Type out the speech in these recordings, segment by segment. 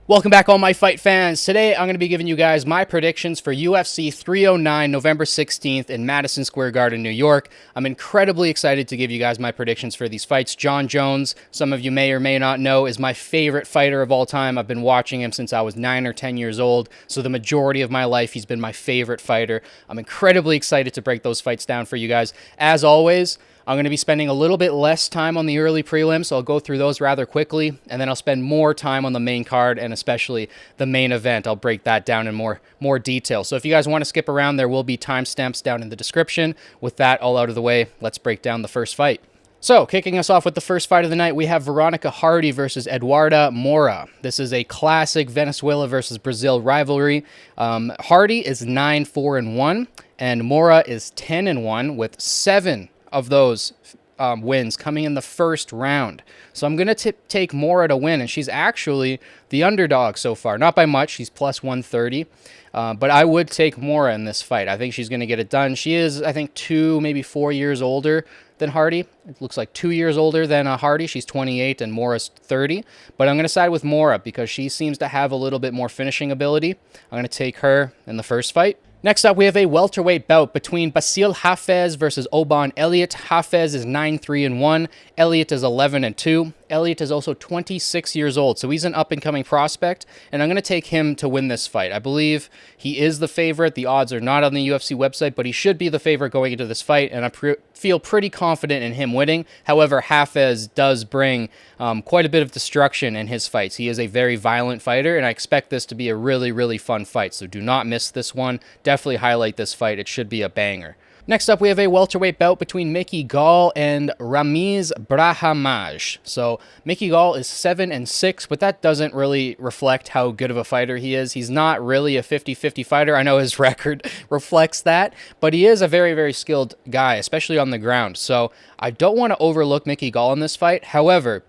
Welcome back, all my fight fans. Today, I'm going to be giving you guys my predictions for UFC 309, November 16th in Madison Square Garden, New York. I'm incredibly excited to give you guys my predictions for these fights. Jon Jones, some of you may or may not know, is my favorite fighter of all time. I've been watching him since I was 9 or 10 years old, so the majority of my life, he's been my favorite fighter. I'm incredibly excited to break those fights down for you guys. As always, I'm going to be spending a little bit less time on the early prelims, so I'll go through those rather quickly, and then I'll spend more time on the main card and especially the main event. I'll break that down in more detail. So if you guys want to skip around, there will be timestamps down in the description. With that all out of the way, let's break down the first fight. So, kicking us off with the first fight of the night, we have Veronica versus Eduarda Moura. This is a classic Venezuela versus Brazil rivalry. Hardy is 9-4-1, and Moura is 10-1 with 7 of those wins coming in the first round. So I'm going to take Moura to win, and she's actually the underdog so far. Not by much. She's plus 130. But I would take Moura in this fight. I think she's going to get it done. She is, I think, 2, maybe 4 years older than Hardy. It looks like 2 years older than Hardy. She's 28 and Moura's 30. But I'm going to side with Moura because she seems to have a little bit more finishing ability. I'm going to take her in the first fight. Next up, we have a welterweight bout between Bassil Hafez versus Oban Elliott. Hafez is 9-3-1. Elliott is 11-2. Elliott is also 26 years old, so he's an up-and-coming prospect, and I'm going to take him to win this fight. I believe he is the favorite. The odds are not on the UFC website, but he should be the favorite going into this fight, and I feel pretty confident in him winning. However, Hafez does bring quite a bit of destruction in his fights. He is a very violent fighter, and I expect this to be a really, really fun fight, so do not miss this one. Definitely highlight this fight. It should be a banger. Next up, we have a welterweight bout between Gall and Ramiz Brahimaj. So, Gall is 7-6, but that doesn't really reflect how good of a fighter he is. He's not really a 50-50 fighter. I know his record reflects that, but he is a very, very skilled guy, especially on the ground. So, I don't want to overlook Gall in this fight. However,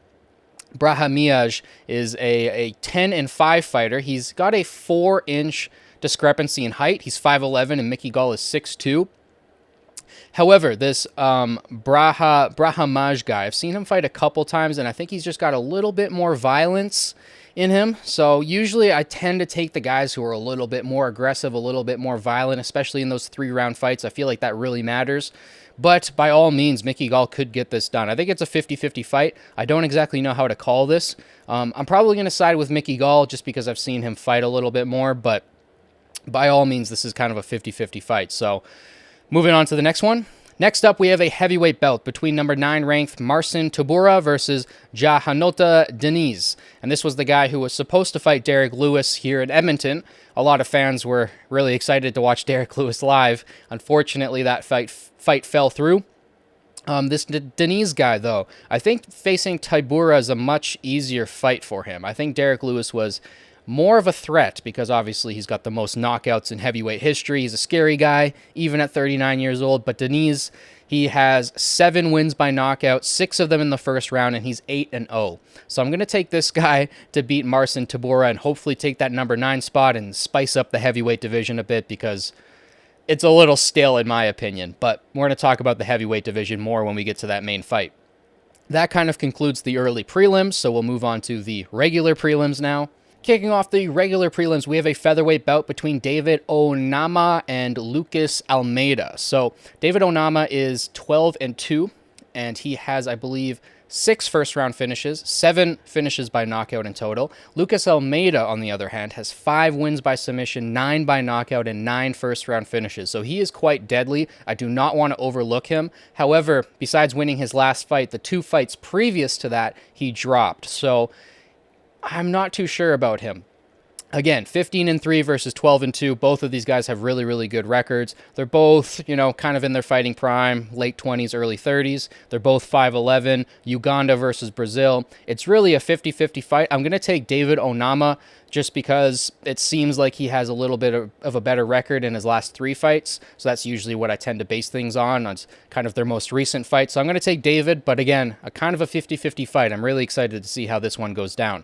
Brahimaj is a 10-5 fighter. He's got a 4-inch discrepancy in height. He's 5'11", and Gall is 6'2". However, this Brahimaj guy, I've seen him fight a couple times, and I think he's just got a little bit more violence in him. So usually I tend to take the guys who are a little bit more aggressive, a little bit more violent, especially in those 3-round fights. I feel like that really matters. But by all means, Gall could get this done. I think it's a 50-50 fight. I don't exactly know how to call this. I'm probably going to side with Gall just because I've seen him fight a little bit more, but by all means, this is kind of a 50-50 fight. So, moving on to the next one. Next up, we have a heavyweight bout between number 9 ranked Marcin Tybura versus Jhonata Diniz. And this was the guy who was supposed to fight Derek Lewis here in Edmonton. A lot of fans were really excited to watch Derek Lewis live. Unfortunately, that fight fell through. This Diniz guy, though, I think facing Tybura is a much easier fight for him. I think Derek Lewis was more of a threat because obviously he's got the most knockouts in heavyweight history. He's a scary guy, even at 39 years old. But Diniz, he has 7 wins by knockout, 6 of them in the first round, and he's 8-0. So I'm going to take this guy to beat Marcin Tybura and hopefully take that number 9 spot and spice up the heavyweight division a bit because it's a little stale in my opinion. But we're going to talk about the heavyweight division more when we get to that main fight. That kind of concludes the early prelims, so we'll move on to the regular prelims now. Kicking off the regular prelims, we have a featherweight bout between David Onama and Lucas Almeida. So David Onama is 12-2, and he has, I believe, 6 first-round finishes, 7 finishes by knockout in total. Lucas Almeida, on the other hand, has 5 wins by submission, 9 by knockout, and 9 first-round finishes. So he is quite deadly. I do not want to overlook him. However, besides winning his last fight, the 2 fights previous to that, he dropped. So I'm not too sure about him. Again, 15-3 versus 12-2. Both of these guys have really, really good records. They're both, kind of in their fighting prime, late 20s, early 30s. They're both 5'11". Uganda versus Brazil. It's really a 50-50 fight. I'm going to take David Onama just because it seems like he has a little bit of a better record in his last 3 fights. So that's usually what I tend to base things on. It's kind of their most recent fight. So I'm going to take David, but again, a kind of a 50-50 fight. I'm really excited to see how this one goes down.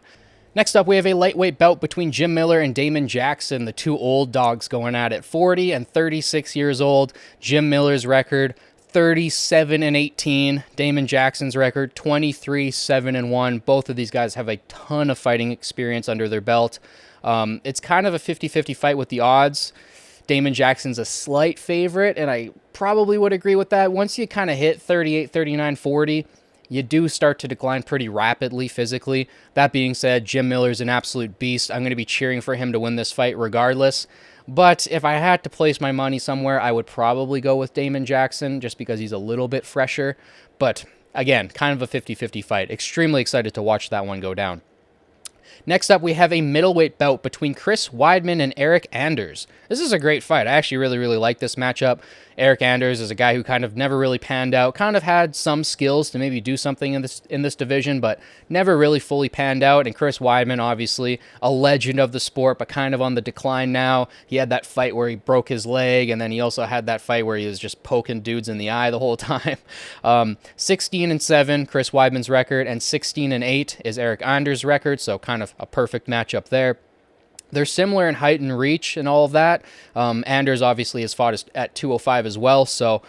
Next up, we have a lightweight bout between Jim Miller and Damon Jackson, the 2 old dogs going at it. 40 and 36 years old. Jim Miller's record, 37-18. Damon Jackson's record, 23-7-1. Both of these guys have a ton of fighting experience under their belt. It's kind of a 50-50 fight with the odds. Damon Jackson's a slight favorite, and I probably would agree with that. Once you kind of hit 38, 39, 40, you do start to decline pretty rapidly physically. That being said, Jim Miller's an absolute beast. I'm going to be cheering for him to win this fight regardless. But if I had to place my money somewhere, I would probably go with Damon Jackson just because he's a little bit fresher. But again, kind of a 50-50 fight. Extremely excited to watch that one go down. Next up, we have a middleweight bout between Chris Weidman and Eryk Anders. This is a great fight. I actually really like this matchup. Eryk Anders is a guy who kind of never really panned out, kind of had some skills to maybe do something in this division, but never really fully panned out. And Chris Weidman, obviously, a legend of the sport, but kind of on the decline now. He had that fight where he broke his leg, and then he also had that fight where he was just poking dudes in the eye the whole time. 16-7, Chris Weidman's record, and 16-8 is Eryk Anders' record, so kind of a perfect matchup there. They're similar in height and reach and all of that. Anders obviously has fought at 205 as well, so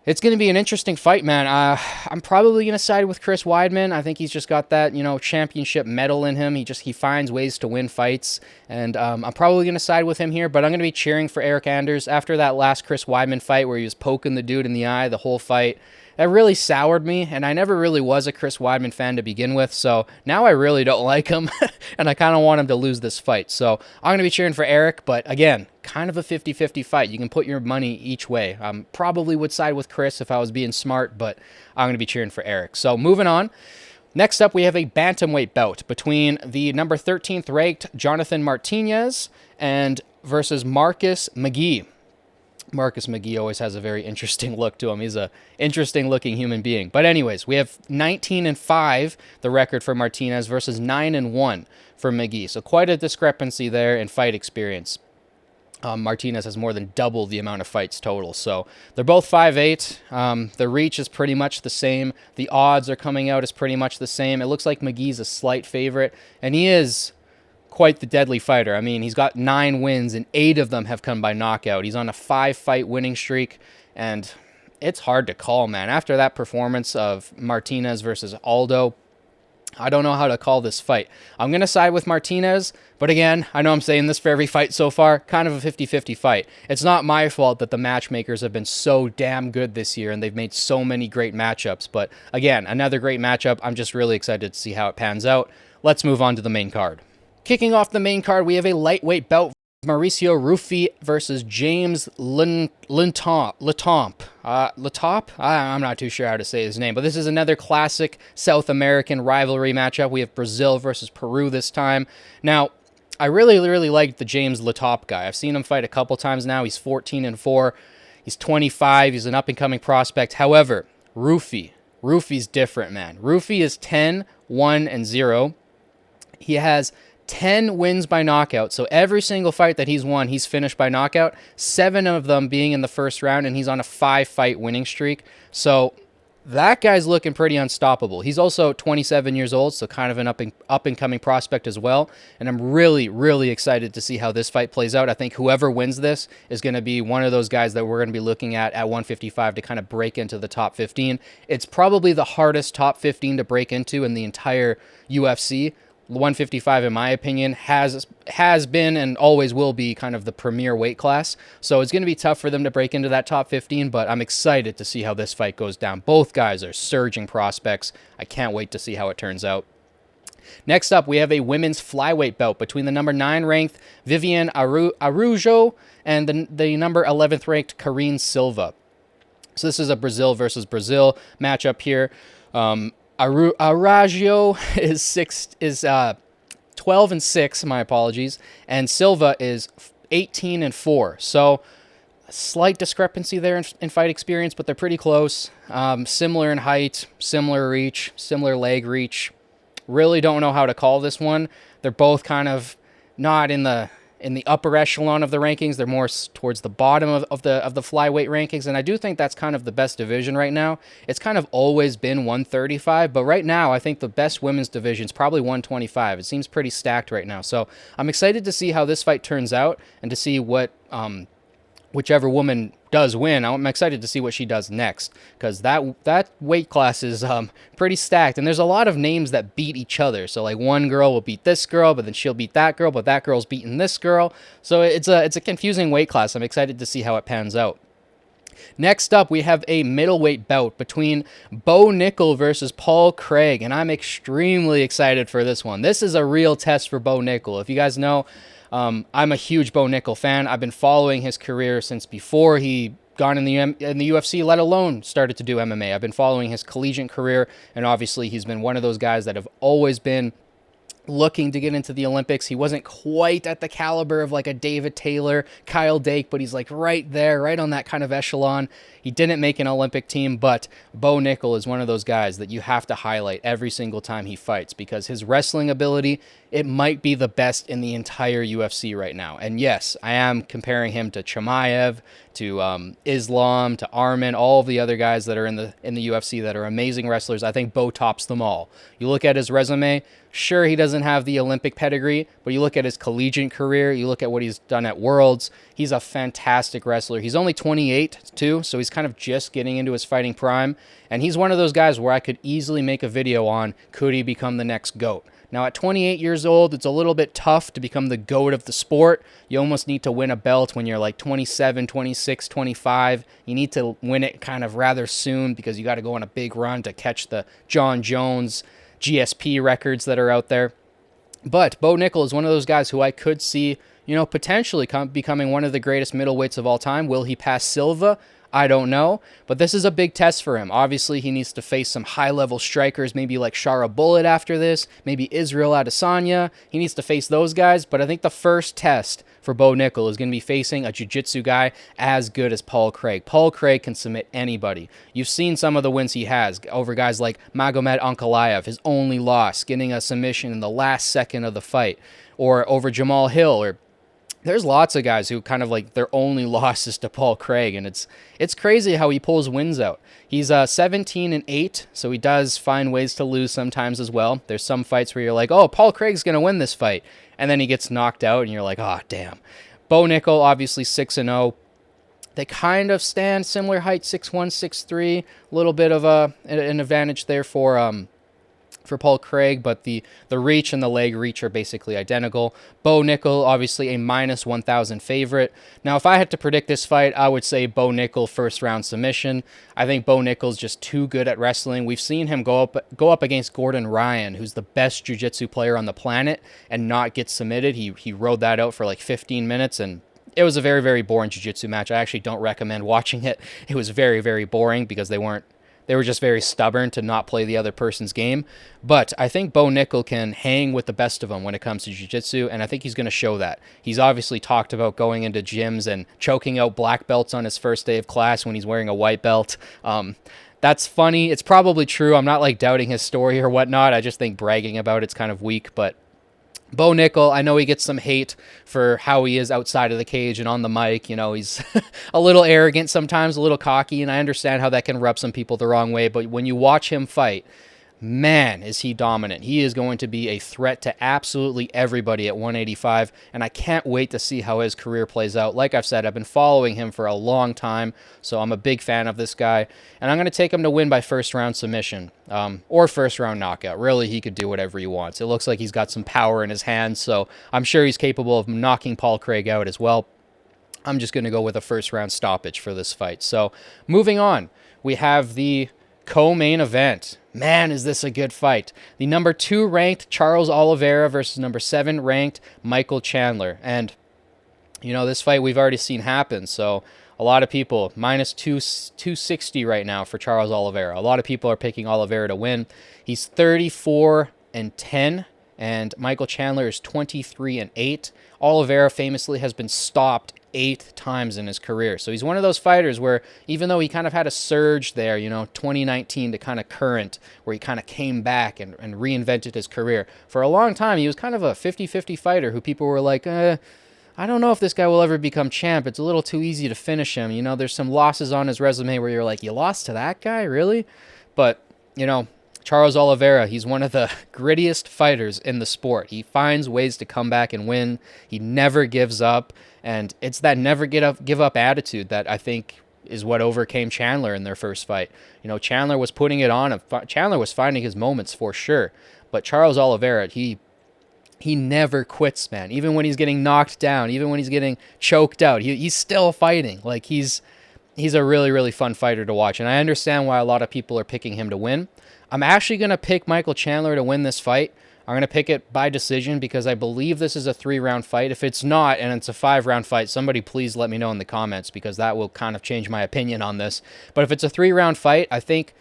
it's going to be an interesting fight, man. I'm probably going to side with Chris Weidman. I think he's just got that, championship medal in him. He finds ways to win fights, and I'm probably going to side with him here, but I'm going to be cheering for Eryk Anders. After that last Chris Weidman fight where he was poking the dude in the eye the whole fight, that really soured me, and I never really was a Chris Weidman fan to begin with, so now I really don't like him, and I kind of want him to lose this fight. So I'm going to be cheering for Eryk, but again, kind of a 50-50 fight. You can put your money each way. Probably would side with Chris if I was being smart, but I'm going to be cheering for Eryk. So moving on. Next up, we have a bantamweight bout between the number 13th ranked Jonathan Martinez and versus Marcus Mcghee. Marcus Mcghee always has a very interesting look to him. He's a interesting looking human being. But anyways, we have 19-5, the record for Martinez, versus 9-1 for Mcghee. So quite a discrepancy there in fight experience. Martinez has more than double the amount of fights total. So they're both 5'8". The reach is pretty much the same. The odds are coming out as pretty much the same. It looks like Mcgee's a slight favorite, and he is quite the deadly fighter. I mean, he's got 9 wins, and 8 of them have come by knockout. He's on a 5-fight winning streak, and it's hard to call, man. After that performance of Martinez versus Aldo, I don't know how to call this fight. I'm going to side with Martinez, but again, I know I'm saying this for every fight so far, kind of a 50-50 fight. It's not my fault that the matchmakers have been so damn good this year, and they've made so many great matchups. But again, another great matchup. I'm just really excited to see how it pans out. Let's move on to the main card. Kicking off the main card, we have a lightweight bout. Mauricio Ruffy versus James Llontop. I'm not too sure how to say his name, but this is another classic South American rivalry matchup. We have Brazil versus Peru this time. Now, I really liked the James Llontop guy. I've seen him fight a couple times now. He's 14-4. He's 25. He's an up-and-coming prospect. However, Ruffy's different, man. Ruffy is 10-1-0. He has 10 wins by knockout. So every single fight that he's won, he's finished by knockout. 7 of them being in the first round, and he's on a 5-fight winning streak. So that guy's looking pretty unstoppable. He's also 27 years old, so kind of an up-and-coming prospect as well. And I'm really excited to see how this fight plays out. I think whoever wins this is going to be one of those guys that we're going to be looking at 155 to kind of break into the top 15. It's probably the hardest top 15 to break into in the entire UFC. 155, in my opinion, has been and always will be kind of the premier weight class. So it's going to be tough for them to break into that top 15, but I'm excited to see how this fight goes down. Both guys are surging prospects. I can't wait to see how it turns out. Next up, we have a women's flyweight bout between the number 9 ranked Viviane Araujo and the number 11th ranked Karine Silva. So this is a Brazil versus Brazil matchup here. Araujo is 12-6, my apologies, and Silva is 18-4. So a slight discrepancy there in fight experience, but they're pretty close. Similar in height, similar reach, similar leg reach. Really don't know how to call this one. They're both kind of not in the upper echelon of the rankings. They're more towards the bottom of the flyweight rankings, and I do think that's kind of the best division right now. It's kind of always been 135, but right now I think the best women's division is probably 125. It seems pretty stacked right now, so I'm excited to see how this fight turns out and to see what whichever woman does win, I'm excited to see what she does next, because that weight class is pretty stacked, and there's a lot of names that beat each other. So like one girl will beat this girl, but then she'll beat that girl, but that girl's beating this girl. So it's a confusing weight class. I'm excited to see how it pans out. Next up, we have a middleweight bout between Bo Nickal versus Paul Craig, and I'm extremely excited for this one. This is a real test for Bo Nickal. If you guys know, I'm a huge Bo Nickal fan. I've been following his career since before he got in the UFC, let alone started to do MMA. I've been following his collegiate career, and obviously he's been one of those guys that have always been looking to get into the Olympics. He wasn't quite at the caliber of like a David Taylor, Kyle Dake, but he's like right there, right on that kind of echelon. He didn't make an Olympic team, but Bo Nickal is one of those guys that you have to highlight every single time he fights, because his wrestling ability, it might be the best in the entire UFC right now. And yes, I am comparing him to Chimaev, to Islam, to Arman, all of the other guys that are in the UFC that are amazing wrestlers. I think Bo tops them all. You look at his resume, sure, he doesn't have the Olympic pedigree, but you look at his collegiate career, you look at what he's done at Worlds, he's a fantastic wrestler. He's only 28 too, so he's kind of just getting into his fighting prime, and he's one of those guys where I could easily make a video on, could he become the next GOAT? Now, at 28 years old, it's a little bit tough to become the GOAT of the sport. You almost need to win a belt when you're like 27, 26, 25. You need to win it kind of rather soon, because you got to go on a big run to catch the John Jones GSP records that are out there. But Bo Nickal is one of those guys who I could see, potentially becoming one of the greatest middleweights of all time. Will he pass Silva? I don't know, but this is a big test for him. Obviously, he needs to face some high-level strikers, maybe like Shara Bullet after this, maybe Israel Adesanya. He needs to face those guys, but I think the first test for Bo Nickal is going to be facing a jiu-jitsu guy as good as Paul Craig. Paul Craig can submit anybody. You've seen some of the wins he has over guys like Magomed Ankalaev, his only loss, getting a submission in the last second of the fight, or over Jamal Hill, or there's lots of guys who kind of like their only losses to Paul Craig, and it's crazy how he pulls wins out. He's 17-8, so he does find ways to lose sometimes as well. There's some fights where you're like, oh, Paul Craig's going to win this fight, and then he gets knocked out, and you're like, oh, damn. Bo Nickal, obviously 6-0. They kind of stand similar height, 6'1", 6'3", a little bit of an advantage there for Paul Craig, but the reach and the leg reach are basically identical. Bo Nickal, obviously a minus 1,000 favorite. Now, if I had to predict this fight, I would say Bo Nickal first round submission. I think Bo Nickal's just too good at wrestling. We've seen him go up against Gordon Ryan, who's the best jiu-jitsu player on the planet, and not get submitted. He rode that out for like 15 minutes, and it was a very, very boring jiu-jitsu match. I actually don't recommend watching it. It was very, very boring because they were just very stubborn to not play the other person's game. But I think Bo Nickal can hang with the best of them when it comes to jiu-jitsu, and I think he's going to show that. He's obviously talked about going into gyms and choking out black belts on his first day of class when he's wearing a white belt. That's funny. It's probably true. I'm not like doubting his story or whatnot. I just think bragging about it's kind of weak, but Bo Nickal, I know he gets some hate for how he is outside of the cage and on the mic. He's a little arrogant sometimes, a little cocky, and I understand how that can rub some people the wrong way. But when you watch him fight, man, is he dominant. He is going to be a threat to absolutely everybody at 185, and I can't wait to see how his career plays out. Like I've said, I've been following him for a long time, so I'm a big fan of this guy, and I'm going to take him to win by first-round submission, or first-round knockout. Really, he could do whatever he wants. It looks like he's got some power in his hands, so I'm sure he's capable of knocking Paul Craig out as well. I'm just going to go with a first-round stoppage for this fight. So, moving on, we have the co-main event. Man, is this a good fight. The number 2 ranked Charles Oliveira versus number 7 ranked Michael Chandler. And, this fight we've already seen happen. So a lot of people, minus 260 right now for Charles Oliveira. A lot of people are picking Oliveira to win. He's 34-10, and Michael Chandler is 23-8. Oliveira famously has been stopped 8 times in his career. So he's one of those fighters where even though he kind of had a surge there, 2019 to kind of current, where he kind of came back and reinvented his career, for a long time he was kind of a 50-50 fighter who people were like, I don't know if this guy will ever become champ. It's a little too easy to finish him. There's some losses on his resume where you're like, you lost to that guy? Really? But, Charles Oliveira, he's one of the grittiest fighters in the sport. He finds ways to come back and win. He never gives up, and it's that never give up attitude that I think is what overcame Chandler in their first fight. You know, Chandler was putting it on him. Chandler was finding his moments for sure, but Charles Oliveira, he never quits, man. Even when he's getting knocked down, even when he's getting choked out, he's still fighting. Like, he's a really, really fun fighter to watch, and I understand why a lot of people are picking him to win. I'm actually going to pick Michael Chandler to win this fight. I'm going to pick it by decision because I believe this is a 3-round fight. If it's not, and it's a 5-round fight, somebody please let me know in the comments because that will kind of change my opinion on this. But if it's a 3-round fight, I think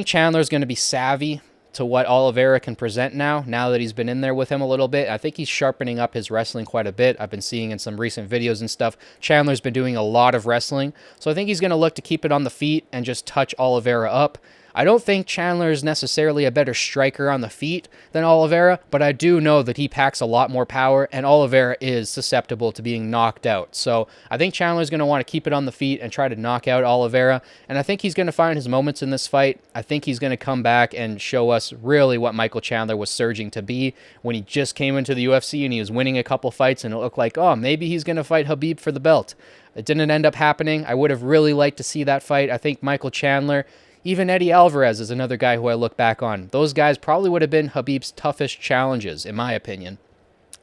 Chandler's going to be savvy to what Oliveira can present now that he's been in there with him a little bit. I think he's sharpening up his wrestling quite a bit. I've been seeing in some recent videos and stuff, Chandler's been doing a lot of wrestling. So I think he's going to look to keep it on the feet and just touch Oliveira up. I don't think Chandler is necessarily a better striker on the feet than Oliveira, but I do know that he packs a lot more power, and Oliveira is susceptible to being knocked out. So I think Chandler's going to want to keep it on the feet and try to knock out Oliveira, and I think he's going to find his moments in this fight. I think he's going to come back and show us really what Michael Chandler was surging to be when he just came into the UFC and he was winning a couple fights, and it looked like, oh, maybe he's going to fight Khabib for the belt. It didn't end up happening. I would have really liked to see that fight. I think Michael Chandler, even Eddie Alvarez is another guy who I look back on. Those guys probably would have been Khabib's toughest challenges, in my opinion.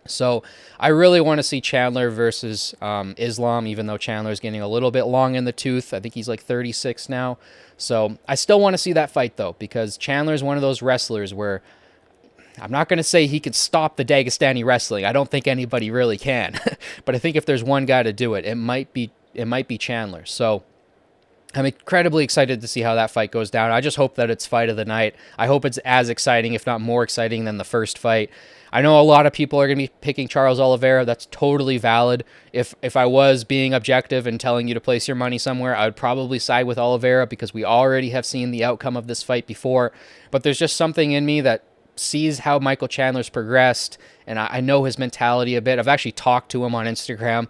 So I really want to see Chandler versus Islam, even though Chandler's getting a little bit long in the tooth. I think he's like 36 now. So I still want to see that fight, though, because Chandler's one of those wrestlers where I'm not going to say he could stop the Dagestani wrestling. I don't think anybody really can. But I think if there's one guy to do it, it might be Chandler. So I'm incredibly excited to see how that fight goes down. I just hope that it's fight of the night. I hope it's as exciting, if not more exciting, than the first fight. I know a lot of people are going to be picking Charles Oliveira. That's totally valid. If I was being objective and telling you to place your money somewhere, I would probably side with Oliveira because we already have seen the outcome of this fight before. But there's just something in me that sees how Michael Chandler's progressed, and I know his mentality a bit. I've actually talked to him on Instagram,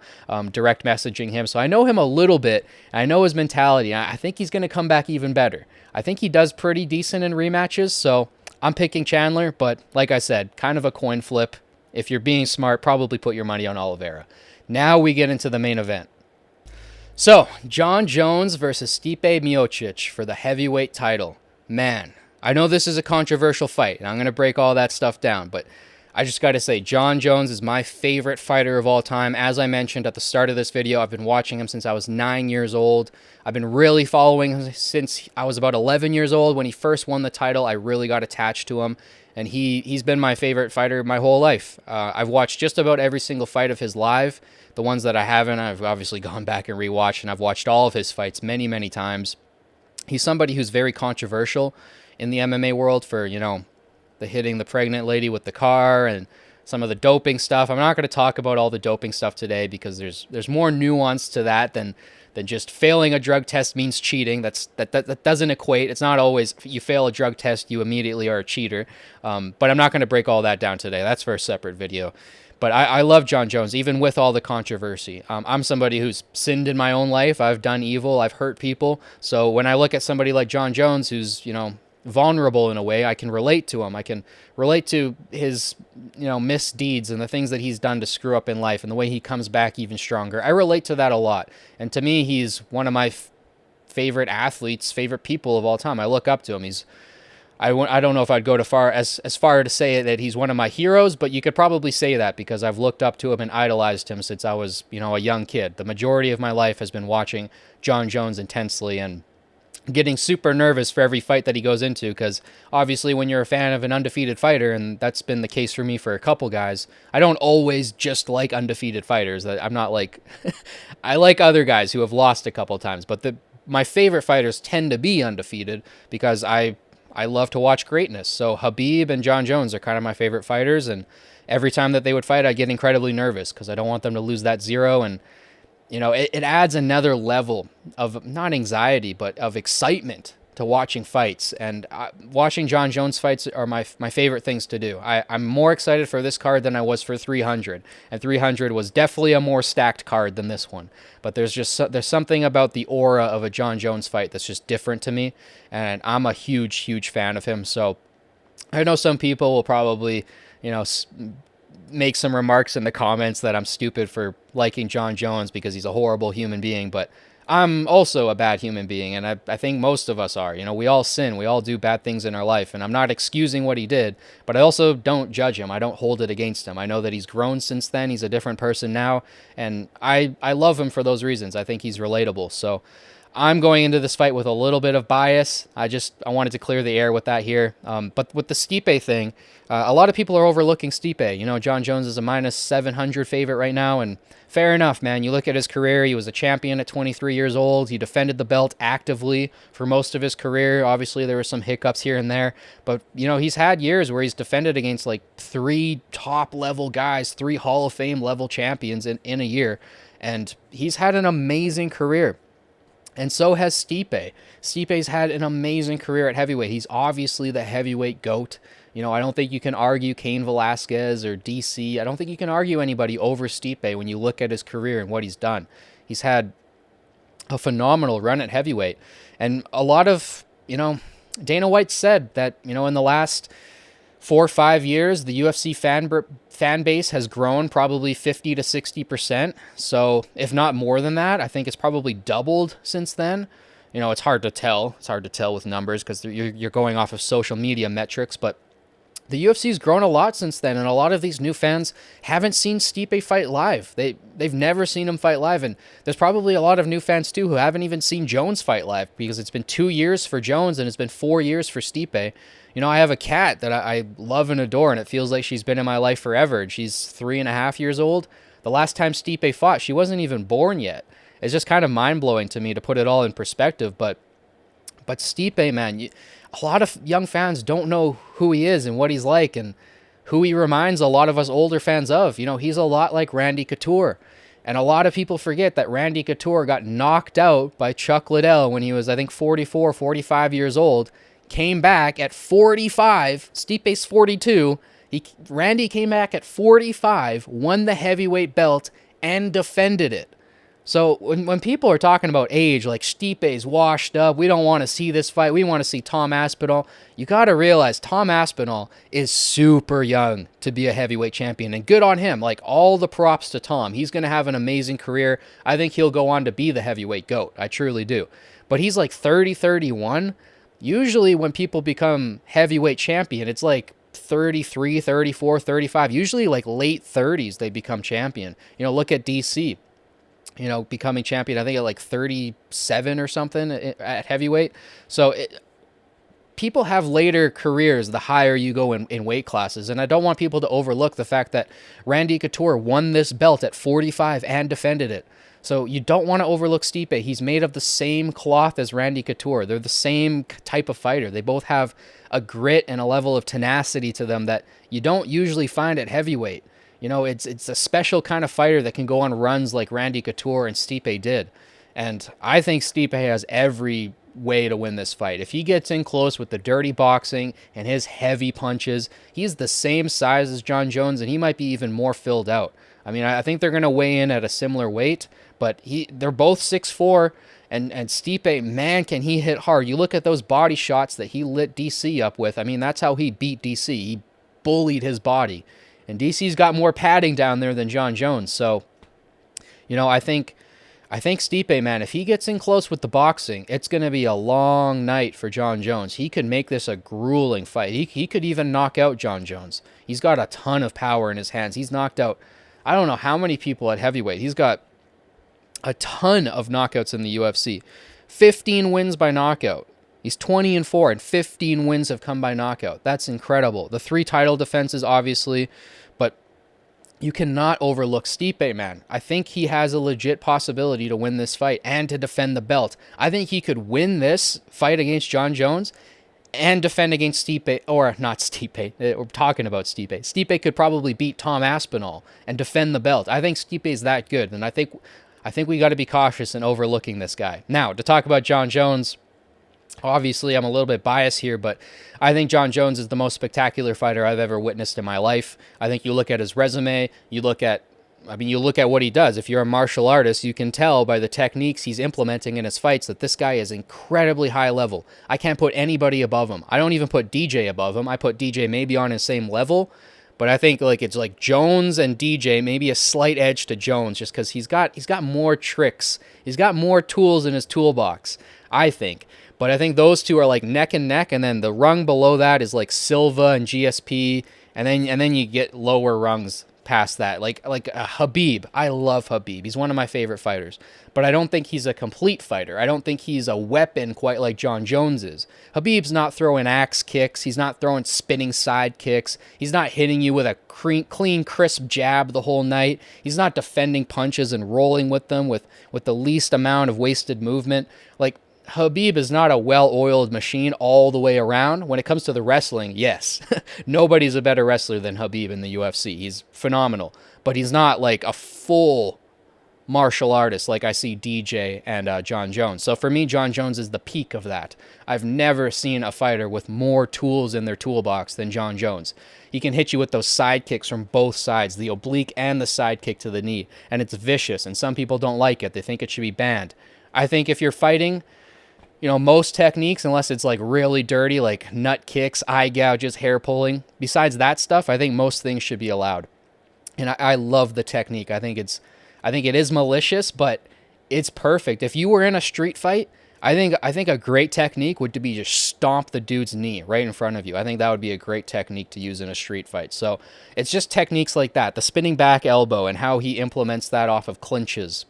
direct messaging him, so I know him a little bit. I know his mentality. I think he's going to come back even better. I think he does pretty decent in rematches, so I'm picking Chandler, but like I said, kind of a coin flip. If you're being smart, probably put your money on Oliveira. Now we get into the main event. So, Jon Jones versus Stipe Miocic for the heavyweight title. Man, I know this is a controversial fight, and I'm going to break all that stuff down, but I just got to say, Jon Jones is my favorite fighter of all time. As I mentioned at the start of this video, I've been watching him since I was 9 years old. I've been really following him since I was about 11 years old. When he first won the title, I really got attached to him, and he's been my favorite fighter my whole life. I've watched just about every single fight of his live. The ones that I haven't, I've obviously gone back and rewatched, and I've watched all of his fights many, many times. He's somebody who's very controversial in the MMA world for, you know, the hitting the pregnant lady with the car and some of the doping stuff. I'm not going to talk about all the doping stuff today because there's more nuance to that than just failing a drug test means cheating. That doesn't equate. It's not always you fail a drug test, you immediately are a cheater. But I'm not going to break all that down today. That's for a separate video. But I love Jon Jones, even with all the controversy. I'm somebody who's sinned in my own life. I've done evil. I've hurt people. So when I look at somebody like Jon Jones, who's, you know, vulnerable in a way, I can relate to him. I can relate to his, you know, misdeeds and the things that he's done to screw up in life and the way he comes back even stronger. I relate to that a lot. And to me, he's one of my favorite athletes, favorite people of all time. I look up to him. I don't know if I'd go as far to say that he's one of my heroes, but you could probably say that because I've looked up to him and idolized him since I was, you know, a young kid. The majority of my life has been watching Jon Jones intensely and getting super nervous for every fight that he goes into, because obviously when you're a fan of an undefeated fighter, and that's been the case for me for a couple guys, I don't always just like undefeated fighters. I'm not like I like other guys who have lost a couple times, but my favorite fighters tend to be undefeated because I love to watch greatness. So Khabib and Jon Jones are kind of my favorite fighters, and every time that they would fight, I get incredibly nervous because I don't want them to lose that zero. And you know, it adds another level of, not anxiety, but of excitement to watching fights, and watching Jon Jones fights are my favorite things to do. I'm more excited for this card than I was for 300, and 300 was definitely a more stacked card than this one. But there's something about the aura of a Jon Jones fight that's just different to me, and I'm a huge fan of him. So I know some people will probably, make some remarks in the comments that I'm stupid for liking Jon Jones because he's a horrible human being, but I'm also a bad human being, and I think most of us are. We all sin. We all do bad things in our life, and I'm not excusing what he did, but I also don't judge him. I don't hold it against him. I know that he's grown since then. He's a different person now, and I love him for those reasons. I think he's relatable. So I'm going into this fight with a little bit of bias. I wanted to clear the air with that here. But with the Stipe thing, a lot of people are overlooking Stipe. Jon Jones is a minus 700 favorite right now, and fair enough, man. You look at his career, he was a champion at 23 years old. He defended the belt actively for most of his career. Obviously, there were some hiccups here and there, but, he's had years where he's defended against, like, 3 top-level guys, 3 Hall of Fame level champions in a year, and he's had an amazing career. And so has Stipe. Stipe's had an amazing career at heavyweight. He's obviously the heavyweight GOAT. I don't think you can argue Cain Velasquez or DC. I don't think you can argue anybody over Stipe when you look at his career and what he's done. He's had a phenomenal run at heavyweight. And a lot of, Dana White said that, in the last 4 or 5 years, the UFC fan base has grown probably 50 to 60%. So if not more than that, I think it's probably doubled since then. It's hard to tell. It's hard to tell with numbers because you're going off of social media metrics, but the UFC's grown a lot since then, and a lot of these new fans haven't seen Stipe fight live. They've never seen him fight live, and there's probably a lot of new fans too who haven't even seen Jones fight live because it's been 2 years for Jones and it's been 4 years for Stipe. I have a cat that I love and adore, and it feels like she's been in my life forever, and she's 3.5 years old. The last time Stipe fought, she wasn't even born yet. It's just kind of mind-blowing to me to put it all in perspective, but Stipe, man, a lot of young fans don't know who he is and what he's like and who he reminds a lot of us older fans of. He's a lot like Randy Couture. And a lot of people forget that Randy Couture got knocked out by Chuck Liddell when he was, I think, 44, 45 years old. Came back at 45. Stipe's 42. Randy came back at 45, won the heavyweight belt, and defended it. So when people are talking about age, like Stipe's washed up, we don't want to see this fight, we want to see Tom Aspinall, you got to realize Tom Aspinall is super young to be a heavyweight champion, and good on him. Like, all the props to Tom. He's going to have an amazing career. I think he'll go on to be the heavyweight GOAT. I truly do. But he's like 30, 31. Usually when people become heavyweight champion, it's like 33, 34, 35. Usually like late 30s they become champion. Look at DC. Becoming champion, I think at like 37 or something at heavyweight. So people have later careers the higher you go in weight classes. And I don't want people to overlook the fact that Randy Couture won this belt at 45 and defended it. So you don't want to overlook Stipe. He's made of the same cloth as Randy Couture. They're the same type of fighter. They both have a grit and a level of tenacity to them that you don't usually find at heavyweight. It's a special kind of fighter that can go on runs like Randy Couture and Stipe did. And I think Stipe has every way to win this fight. If he gets in close with the dirty boxing and his heavy punches, he's the same size as Jon Jones, and he might be even more filled out. I mean, I think they're going to weigh in at a similar weight, but they're both 6'4", and Stipe, man, can he hit hard. You look at those body shots that he lit DC up with. I mean, that's how he beat DC. He bullied his body. And DC's got more padding down there than Jon Jones. So, I think Stipe, man, if he gets in close with the boxing, it's going to be a long night for Jon Jones. He could make this a grueling fight. He could even knock out Jon Jones. He's got a ton of power in his hands. He's knocked out, I don't know how many people at heavyweight. He's got a ton of knockouts in the UFC. 15 wins by knockout. He's 20-4, and 15 wins have come by knockout. That's incredible. The 3 title defenses, obviously, but you cannot overlook Stipe, man. I think he has a legit possibility to win this fight and to defend the belt. I think he could win this fight against Jon Jones and defend against Stipe, or not Stipe. We're talking about Stipe. Stipe could probably beat Tom Aspinall and defend the belt. I think Stipe is that good, and I think we got to be cautious in overlooking this guy. Now, to talk about Jon Jones, Obviously, I'm a little bit biased here, but I think Jon Jones is the most spectacular fighter I've ever witnessed in my life. I think you look at his resume, you look at what he does. If you're a martial artist, you can tell by the techniques he's implementing in his fights that this guy is incredibly high level. I can't put anybody above him. I don't even put DJ above him. I put DJ maybe on his same level, but I think like it's like Jones and DJ, maybe a slight edge to Jones just because he's got more tricks. He's got more tools in his toolbox, I think. But I think those two are like neck and neck, and then the rung below that is like Silva and GSP, and then you get lower rungs past that, like Khabib. I love Khabib. He's one of my favorite fighters, but I don't think he's a complete fighter. I don't think he's a weapon quite like Jon Jones is. Khabib's not throwing axe kicks. He's not throwing spinning side kicks. He's not hitting you with a clean, crisp jab the whole night. He's not defending punches and rolling with them with the least amount of wasted movement. Like, Khabib is not a well-oiled machine all the way around. When it comes to the wrestling, yes, nobody's a better wrestler than Khabib in the UFC. He's phenomenal, but he's not like a full martial artist like I see DJ and Jon Jones. So for me, Jon Jones is the peak of that. I've never seen a fighter with more tools in their toolbox than Jon Jones. He can hit you with those side kicks from both sides, the oblique and the side kick to the knee, and it's vicious, and some people don't like it. They think it should be banned. I think if you're fighting, most techniques, unless it's like really dirty, like nut kicks, eye gouges, hair pulling, besides that stuff, I think most things should be allowed. And I love the technique. I think it is malicious, but it's perfect. If you were in a street fight, I think a great technique would be just stomp the dude's knee right in front of you. I think that would be a great technique to use in a street fight. So it's just techniques like that, the spinning back elbow and how he implements that off of clinches.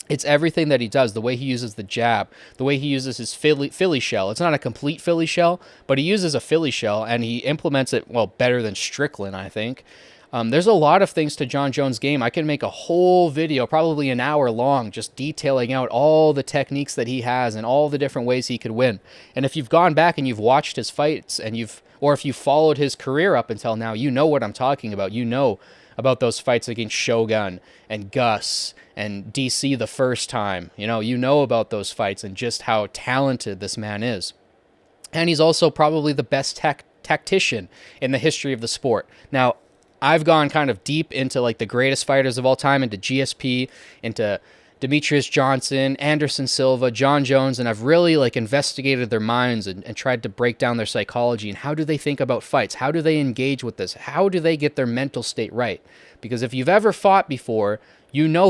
It's everything that he does, the way he uses the jab, the way he uses his Philly shell. It's not a complete Philly shell, but he uses a Philly shell, and he implements it, well, better than Strickland, I think. There's a lot of things to Jon Jones' game. I can make a whole video, probably an hour long, just detailing out all the techniques that he has and all the different ways he could win. And if you've gone back and you've watched his fights, or if you followed his career up until now, you know what I'm talking about. You know about those fights against Shogun and Gus and DC the first time. You know about those fights and just how talented this man is. And he's also probably the best tactician in the history of the sport. Now, I've gone kind of deep into like the greatest fighters of all time, into GSP, into Demetrius Johnson, Anderson Silva, Jon Jones, and I've really like investigated their minds and tried to break down their psychology and how do they think about fights? How do they engage with this? How do they get their mental state right? Because if you've ever fought before,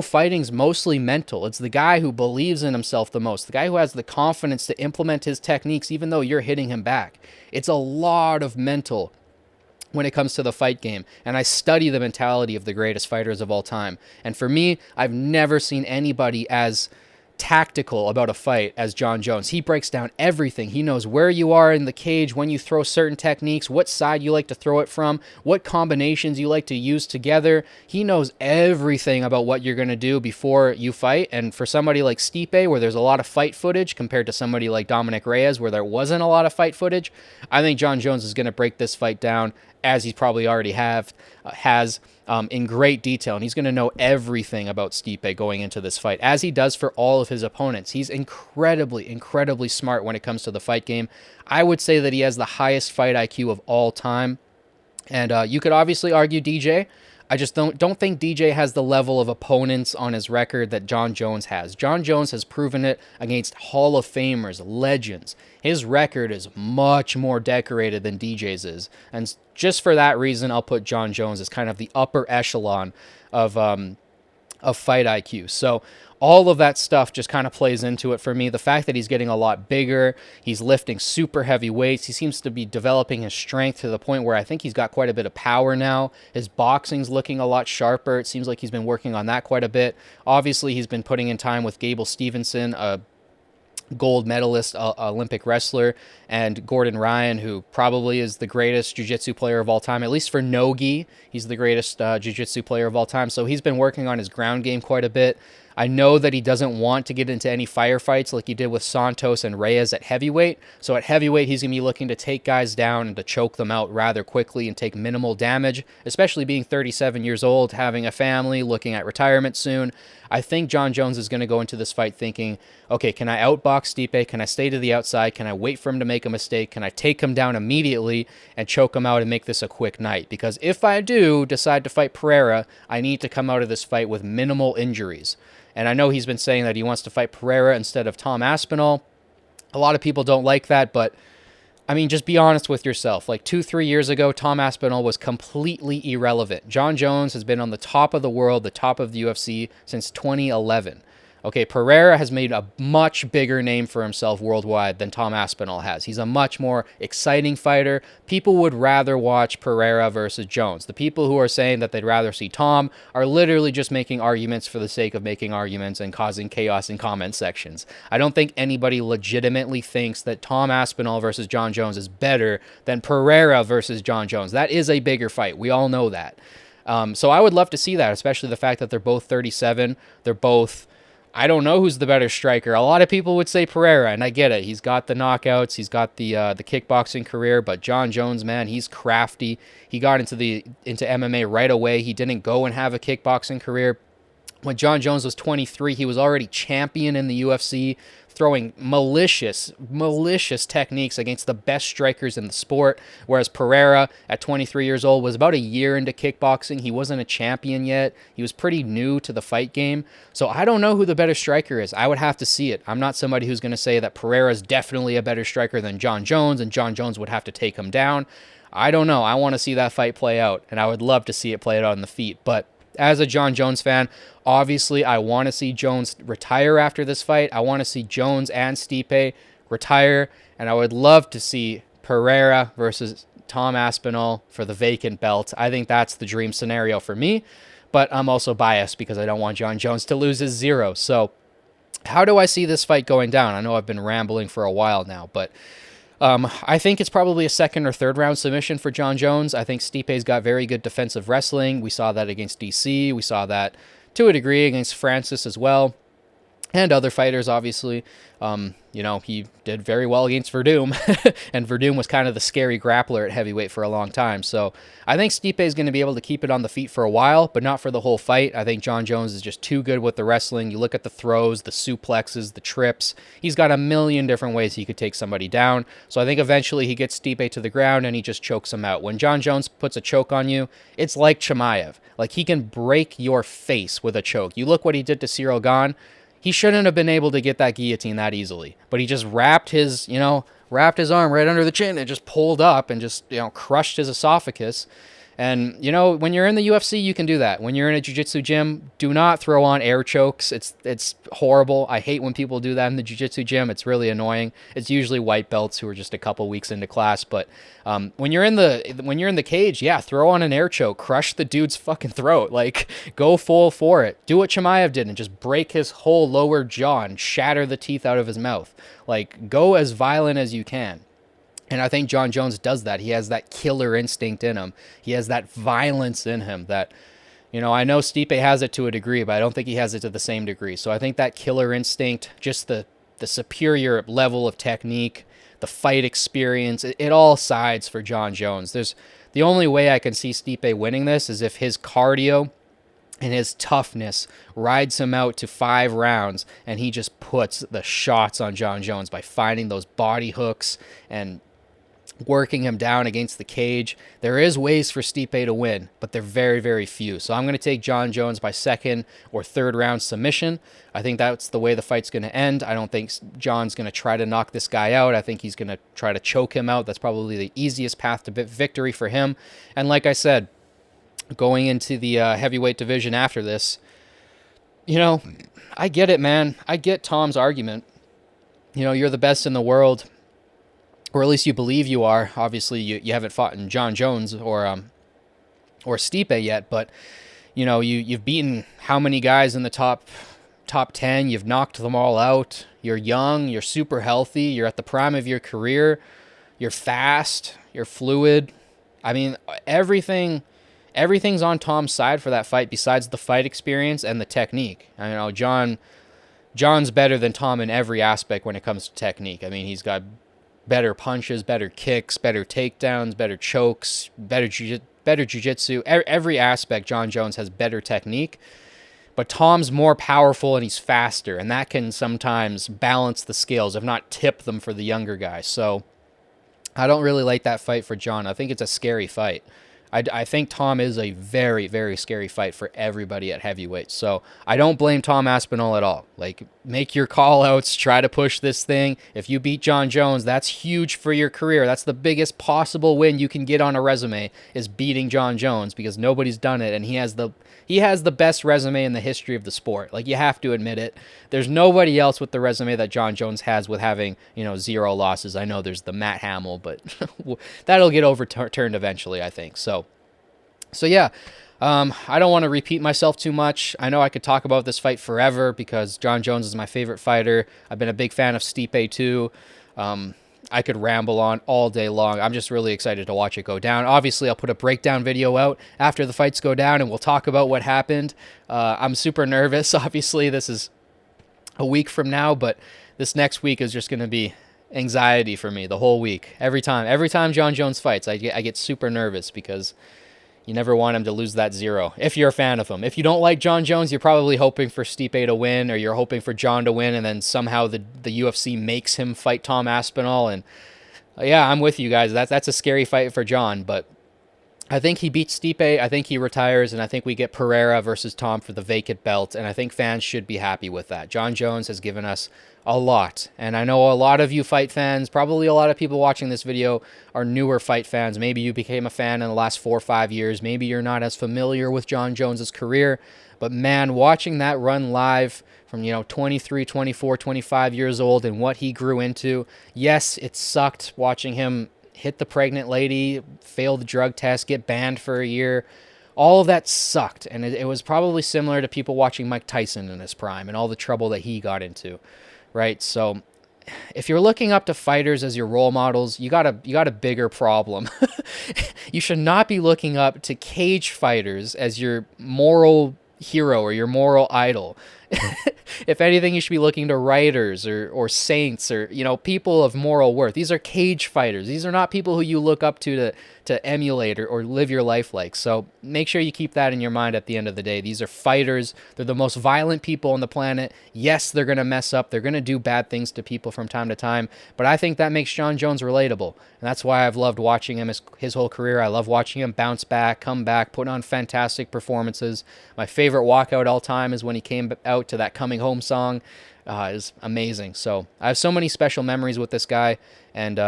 fighting's mostly mental. It's the guy who believes in himself the most, the guy who has the confidence to implement his techniques even though you're hitting him back. It's a lot of mental when it comes to the fight game, and I study the mentality of the greatest fighters of all time. And for me, I've never seen anybody as tactical about a fight as Jon Jones. He breaks down everything. He knows where you are in the cage, when you throw certain techniques, what side you like to throw it from, what combinations you like to use together. He knows everything about what you're going to do before you fight. And for somebody like Stipe, where there's a lot of fight footage, compared to somebody like Dominic Reyes, where there wasn't a lot of fight footage, I think Jon Jones is going to break this fight down, as he probably already has, in great detail. And he's going to know everything about Stipe going into this fight, as he does for all of his opponents. He's incredibly, incredibly smart when it comes to the fight game. I would say that he has the highest fight IQ of all time. And you could obviously argue DJ. I just don't think DJ has the level of opponents on his record that Jon Jones has. Jon Jones has proven it against Hall of Famers, legends. His record is much more decorated than DJ's is. And just for that reason, I'll put Jon Jones as kind of the upper echelon of fight IQ. So all of that stuff just kind of plays into it for me. The fact that he's getting a lot bigger, he's lifting super heavy weights, he seems to be developing his strength to the point where I think he's got quite a bit of power now. His boxing's looking a lot sharper. It seems like he's been working on that quite a bit. Obviously, he's been putting in time with Gable Stevenson, a gold medalist Olympic wrestler, and Gordon Ryan, who probably is the greatest jiu-jitsu player of all time, at least for no-gi. He's the greatest jiu-jitsu player of all time. So he's been working on his ground game quite a bit. I know that he doesn't want to get into any firefights like he did with Santos and Reyes at heavyweight. So at heavyweight, he's going to be looking to take guys down and to choke them out rather quickly and take minimal damage, especially being 37 years old, having a family, looking at retirement soon. I think Jon Jones is going to go into this fight thinking, okay, can I outbox Stipe? Can I stay to the outside? Can I wait for him to make a mistake? Can I take him down immediately and choke him out and make this a quick night? Because if I do decide to fight Pereira, I need to come out of this fight with minimal injuries. And I know he's been saying that he wants to fight Pereira instead of Tom Aspinall. A lot of people don't like that, but I mean, just be honest with yourself. Like 2-3 years ago, Tom Aspinall was completely irrelevant. Jon Jones has been on the top of the world, the top of the UFC since 2011. Okay, Pereira has made a much bigger name for himself worldwide than Tom Aspinall has. He's a much more exciting fighter. People would rather watch Pereira versus Jones. The people who are saying that they'd rather see Tom are literally just making arguments for the sake of making arguments and causing chaos in comment sections. I don't think anybody legitimately thinks that Tom Aspinall versus Jon Jones is better than Pereira versus Jon Jones. That is a bigger fight. We all know that. So I would love to see that, especially the fact that they're both 37. They're both... I don't know who's the better striker. A lot of people would say Pereira, and I get it. He's got the knockouts. He's got the kickboxing career. But Jon Jones, man, he's crafty. He got into MMA right away. He didn't go and have a kickboxing career. When Jon Jones was 23, he was already champion in the UFC, throwing malicious techniques against the best strikers in the sport, whereas Pereira, at 23 years old, was about a year into kickboxing. He wasn't a champion yet. He was pretty new to the fight game. So I don't know who the better striker is. I would have to see it. I'm not somebody who's going to say that Pereira is definitely a better striker than Jon Jones, and Jon Jones would have to take him down. I don't know. I want to see that fight play out, and I would love to see it play out on the feet. But as a Jon Jones fan, obviously I want to see Jones retire after this fight. I want to see Jones and Stipe retire, and I would love to see Pereira versus Tom Aspinall for the vacant belt. I think that's the dream scenario for me, but I'm also biased because I don't want Jon Jones to lose his zero. So how do I see this fight going down? I know I've been rambling for a while now, but I think it's probably a second or third round submission for Jon Jones. I think Stipe's got very good defensive wrestling. We saw that against DC. We saw that to a degree against Francis as well. And other fighters, obviously. He did very well against Verdum, and Verdum was kind of the scary grappler at heavyweight for a long time. So I think Stipe is going to be able to keep it on the feet for a while, but not for the whole fight. I think Jon Jones is just too good with the wrestling. You look at the throws, the suplexes, the trips. He's got a million different ways he could take somebody down. So I think eventually he gets Stipe to the ground and he just chokes him out. When Jon Jones puts a choke on you, it's like Chimaev. Like, he can break your face with a choke. You look what he did to Cyril Gane. He shouldn't have been able to get that guillotine that easily, but he just wrapped his arm right under the chin and just pulled up and just, crushed his esophagus. And, when you're in the UFC, you can do that. When you're in a jiu-jitsu gym, do not throw on air chokes. It's horrible. I hate when people do that in the jiu-jitsu gym. It's really annoying. It's usually white belts who are just a couple weeks into class. But when you're in the cage, yeah, throw on an air choke. Crush the dude's fucking throat. Like, go full for it. Do what Chimaev did and just break his whole lower jaw and shatter the teeth out of his mouth. Like, go as violent as you can. And I think Jon Jones does that. He has that killer instinct in him. He has that violence in him that, I know Stipe has it to a degree, but I don't think he has it to the same degree. So I think that killer instinct, just the superior level of technique, the fight experience, it all sides for Jon Jones. The only way I can see Stipe winning this is if his cardio and his toughness rides him out to 5 rounds and he just puts the shots on Jon Jones by finding those body hooks and working him down against the cage. There is ways for Stipe to win, but they're very, very few. So I'm going to take Jon Jones by second or third round submission. I think that's the way the fight's going to end. I don't think Jon's going to try to knock this guy out. I think he's going to try to choke him out. That's probably the easiest path to victory for him. And like I said, going into the heavyweight division after this, I get it, man. I get Tom's argument. You're the best in the world, or at least you believe you are. Obviously, you haven't fought in Jon Jones or Stipe yet, but you've beaten how many guys in the top 10? You've knocked them all out. You're young. You're super healthy. You're at the prime of your career. You're fast. You're fluid. I mean, everything everything's on Tom's side for that fight besides the fight experience and the technique. I know John's better than Tom in every aspect when it comes to technique. I mean, he's got better punches, better kicks, better takedowns, better chokes, better jiu-jitsu. Every aspect, Jon Jones has better technique. But Tom's more powerful and he's faster, and that can sometimes balance the scales, if not tip them for the younger guy. So I don't really like that fight for Jon. I think it's a scary fight. I think Tom is a very, very scary fight for everybody at heavyweight. So I don't blame Tom Aspinall at all. Like, make your call-outs, try to push this thing. If you beat Jon Jones, that's huge for your career. That's the biggest possible win you can get on a resume, is beating Jon Jones, because nobody's done it, and he has the best resume in the history of the sport. Like, you have to admit it. There's nobody else with the resume that Jon Jones has, with having, 0 losses. I know there's the Matt Hamill, but that'll get overturned eventually, I think. So yeah, I don't want to repeat myself too much. I know I could talk about this fight forever because Jon Jones is my favorite fighter. I've been a big fan of Stipe too. I could ramble on all day long. I'm just really excited to watch it go down. Obviously, I'll put a breakdown video out after the fights go down, and we'll talk about what happened. I'm super nervous. Obviously, this is a week from now, but this next week is just going to be anxiety for me the whole week. Every time Jon Jones fights, I get super nervous because you never want him to lose that 0, if you're a fan of him. If you don't like Jon Jones, you're probably hoping for Stipe to win, or you're hoping for Jon to win, and then somehow the UFC makes him fight Tom Aspinall. And yeah, I'm with you guys. That's a scary fight for Jon, but I think he beats Stipe, I think he retires, and I think we get Pereira versus Tom for the vacant belt, and I think fans should be happy with that. Jon Jones has given us a lot, and I know a lot of you fight fans, probably a lot of people watching this video are newer fight fans. Maybe you became a fan in the last 4 or 5 years. Maybe you're not as familiar with Jon Jones's career, but man, watching that run live from 23, 24, 25 years old and what he grew into, yes, it sucked watching him hit the pregnant lady, fail the drug test, get banned for a year. All of that sucked, and it was probably similar to people watching Mike Tyson in his prime and all the trouble that he got into, right? So if you're looking up to fighters as your role models, you got a bigger problem. You should not be looking up to cage fighters as your moral hero or your moral idol. If anything, you should be looking to writers or saints or people of moral worth. These are cage fighters. These are not people who you look up to emulate or live your life like. So make sure you keep that in your mind at the end of the day. These are fighters. They're the most violent people on the planet. Yes, they're going to mess up. They're going to do bad things to people from time to time. But I think that makes Jon Jones relatable. And that's why I've loved watching him his whole career. I love watching him bounce back, come back, put on fantastic performances. My favorite walkout all time is when he came out to that Coming Home song. Is amazing. So I have so many special memories with this guy, and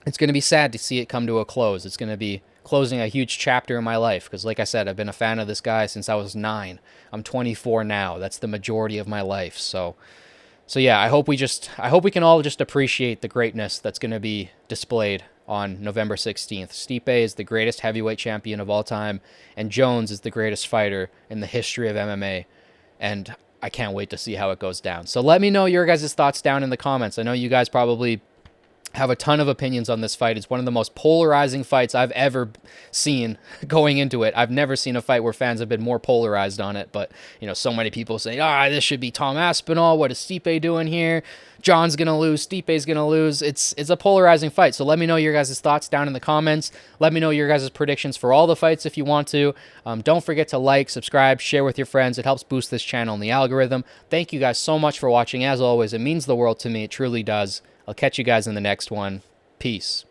it's going to be sad to see it come to a close. It's going to be closing a huge chapter in my life because, like I said, I've been a fan of this guy since I was 9. I'm 24 now. That's the majority of my life. So yeah, I hope we can all just appreciate the greatness that's going to be displayed on November 16th. Stipe is the greatest heavyweight champion of all time, and Jones is the greatest fighter in the history of MMA. And I can't wait to see how it goes down. So let me know your guys' thoughts down in the comments. I know you guys probably have a ton of opinions on this fight. It's one of the most polarizing fights I've ever seen going into it. I've never seen a fight where fans have been more polarized on it, but so many people say, this should be Tom Aspinall. What is Stipe doing here? Jon's going to lose. Stipe's going to lose. It's a polarizing fight. So let me know your guys' thoughts down in the comments. Let me know your guys' predictions for all the fights if you want to. Don't forget to like, subscribe, share with your friends. It helps boost this channel and the algorithm. Thank you guys so much for watching. As always, it means the world to me. It truly does. I'll catch you guys in the next one. Peace.